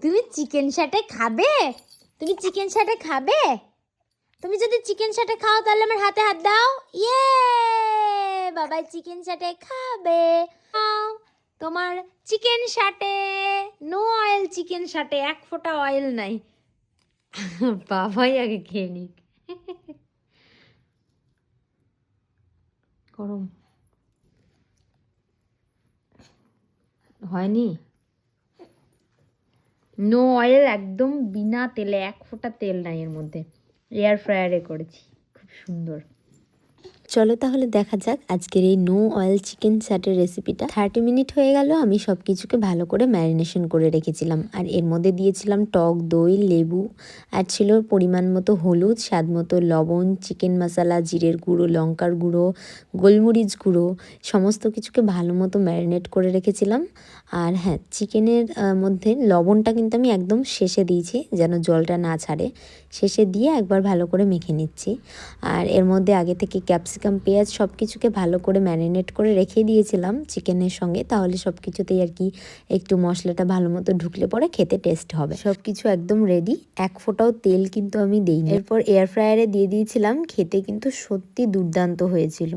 তুমি চিকেন স্যাটে খাবে? তুমি চিকেন স্যাটে খাবে? তুমি যদি চিকেন স্যাটে খাও তাহলে আমার হাতে হাত দাও। ইয়ে, বাবাই চিকেন স্যাটে খাবে। নাও, তোমার চিকেন স্যাটে। নো অয়েল চিকেন স্যাটে, এক ফোঁটা অয়েল নাই। বাবাই আগে খেয়ে নিক। গরম হয়নি? নো অয়েল, একদম বিনা তেলে, এক ফোঁটা তেল নাই এর মধ্যে। এয়ার ফ্রায়ারে করেছি, খুব সুন্দর। চলো তাহলে দেখা যাক আজকের এই নো অয়েল চিকেন স্যাটের রেসিপিটা। 30 মিনিট হয়ে গেল আমি সব কিছুকে ভালো করে ম্যারিনেশন করে রেখেছিলাম। আর এর মধ্যে দিয়েছিলাম টক দই, লেবু, আর ছিল পরিমাণ মতো হলুদ, স্বাদ মতো লবণ, চিকেন মশলা, জিরের গুঁড়ো, লঙ্কার গুঁড়ো, গোলমরিচ গুঁড়ো, সমস্ত কিছুকে ভালো মতো ম্যারিনেট করে রেখেছিলাম। আর হ্যাঁ, চিকেনের মধ্যে লবণটা কিন্তু আমি একদম শেষে দিয়েছি, যেন জলটা না ছাড়ে। শেষে দিয়ে একবার ভালো করে মেখে নিচ্ছি। আর এর মধ্যে আগে থেকে ক্যাপসিকাম, পেঁয়াজ সব কিছুকে ভালো করে ম্যারিনেট করে রেখে দিয়েছিলাম চিকেনের সঙ্গে, তাহলে সব কিছুতেই আর কি একটু মশলাটা ভালো মতো ঢুকলে পরে খেতে টেস্ট হবে। সব কিছু একদম রেডি, এক ফোঁটাও তেল কিন্তু আমি দিইনি। এরপর এয়ার ফ্রায়ারে দিয়ে দিয়েছিলাম, খেতে কিন্তু সত্যি দুর্দান্ত হয়েছিল।